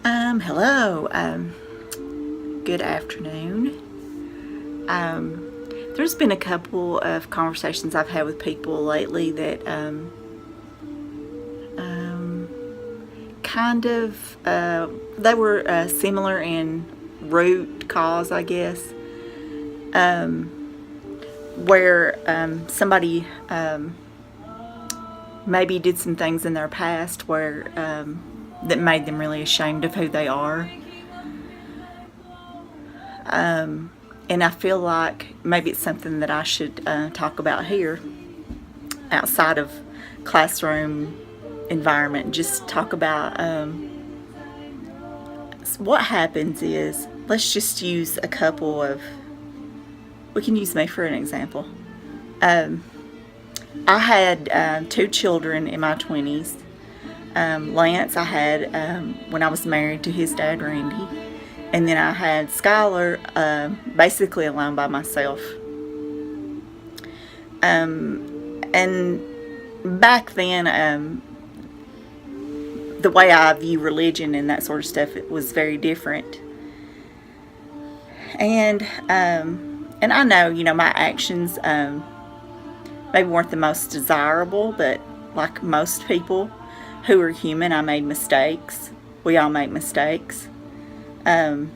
Hello. Good afternoon. There's been a couple of conversations I've had with people lately that kind of they were similar in root cause, I guess, where somebody maybe did some things in their past where that made them really ashamed of who they are. And I feel like maybe it's something that I should talk about here outside of classroom environment. Just talk about what happens is, let's just use a couple of, we can use me for an example. I had two children in my 20s. Lance I had when I was married to his dad, Randy. And then I had Skylar basically alone by myself. And back then, the way I view religion and that sort of stuff, it was very different. And I know, my actions maybe weren't the most desirable, but like most people who are human, I made mistakes. We all make mistakes. There's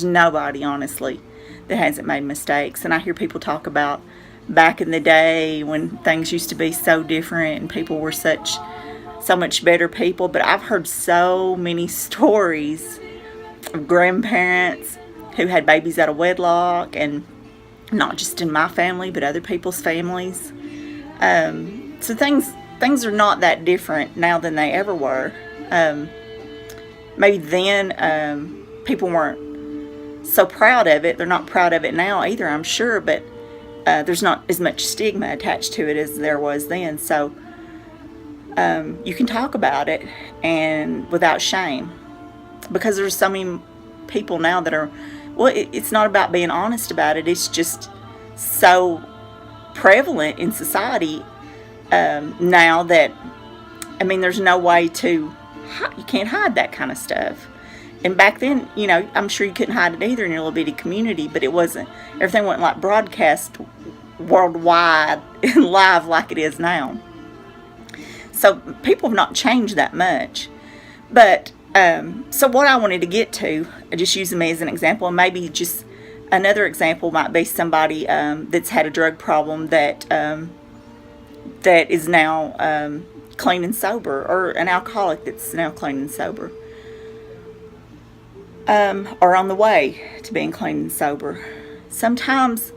nobody, honestly, that hasn't made mistakes. And I hear people talk about back in the day when things used to be so different and people were so much better people. But I've heard so many stories of grandparents who had babies out of wedlock, and not just in my family, but other people's families. So things are not that different now than they ever were. Maybe then people weren't so proud of it. They're not proud of it now either, I'm sure, but there's not as much stigma attached to it as there was then. So you can talk about it and without shame, because there's so many people now that are, well, it's not about being honest about it. It's just so prevalent in society now that, there's no way to, you can't hide that kind of stuff. And back then, I'm sure you couldn't hide it either in your little bitty community, but everything wasn't like broadcast worldwide and live like it is now. So people have not changed that much. But, so what I wanted to get to, just using me as an example, and maybe just another example might be somebody that's had a drug problem that is now clean and sober, or an alcoholic that's now clean and sober. Or on the way to being clean and sober. Sometimes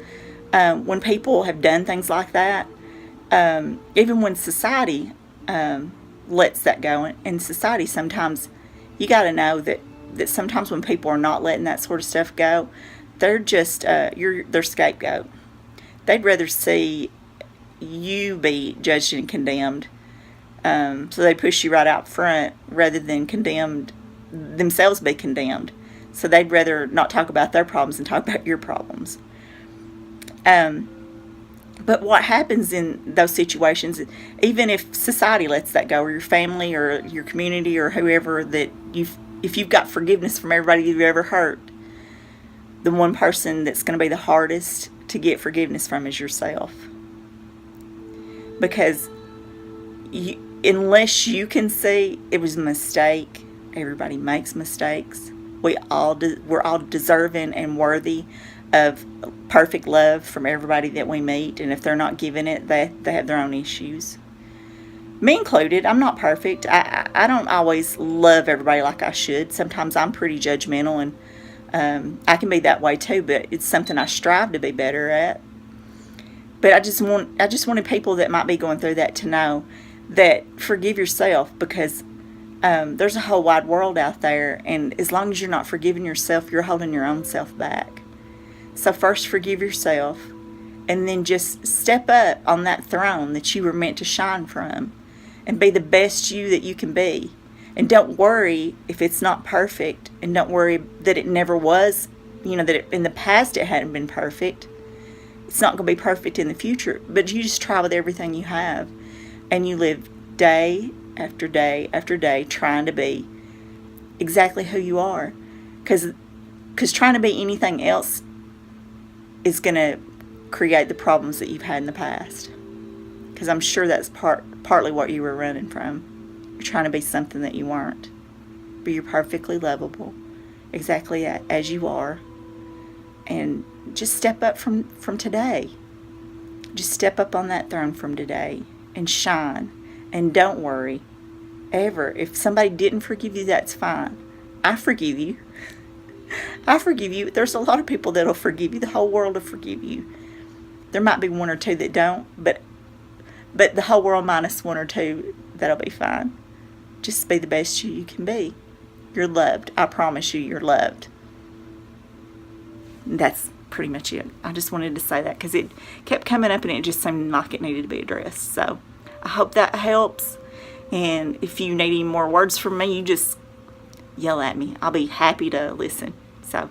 when people have done things like that, even when society lets that go, and society sometimes, you got to know that sometimes when people are not letting that sort of stuff go, they're just their scapegoat. They'd rather see you be judged and condemned, so they push you right out front rather than themselves be condemned. So they'd rather not talk about their problems and talk about your problems. But what happens in those situations, even if society lets that go, or your family or your community or whoever, that if you've got forgiveness from everybody you've ever hurt, the one person that's going to be the hardest to get forgiveness from is yourself. Because unless you can see it was a mistake, everybody makes mistakes. We're all deserving and worthy of perfect love from everybody that we meet, and if they're not giving it, they have their own issues. Me included. I'm not perfect. I don't always love everybody like I should. Sometimes I'm pretty judgmental, and I can be that way too, but it's something I strive to be better at. But I just wanted people that might be going through that to know that forgive yourself, because there's a whole wide world out there, and as long as you're not forgiving yourself, you're holding your own self back. So first forgive yourself, and then just step up on that throne that you were meant to shine from, and be the best you that you can be. And don't worry if it's not perfect, and don't worry that it never was, that in the past it hadn't been perfect. It's not going to be perfect in the future, but you just try with everything you have, and you live day after day after day trying to be exactly who you are. Because trying to be anything else is going to create the problems that you've had in the past. Because I'm sure that's partly what you were running from. You're trying to be something that you weren't. But you're perfectly lovable, exactly as you are. And just step up from today. Just step up on that throne from today and shine. And don't worry, ever. If somebody didn't forgive you, that's fine. I forgive you. I forgive you. There's a lot of people that'll forgive you. The whole world will forgive you. There might be one or two that don't, but the whole world minus one or two, that'll be fine. Just be the best you can be. You're loved. I promise you, you're loved. That's pretty much it. I just wanted to say that because it kept coming up and it just seemed like it needed to be addressed. So I hope that helps. And if you need any more words from me, you just yell at me. I'll be happy to listen. So